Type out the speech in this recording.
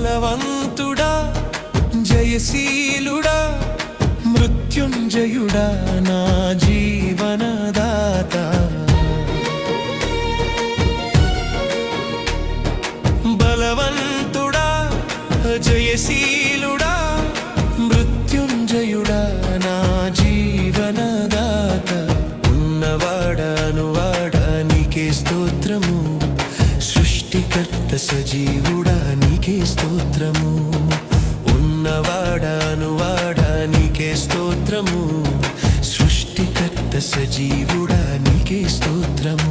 బలవంతుడా జయశీలుడా మృత్యుంజయుడా నా జీవనదాత బలవంతుడా జయశీలుడా మృత్యుంజయుడా నా జీవనదాత ఉన్నవాడా నీకే స్తోత్రము సృష్టికర్త సజీవుడా నీకే స్తోత్రము ఉన్నవాడా నీకే స్తోత్రము సృష్టికర్త సజీవుడా నీకే స్తోత్రము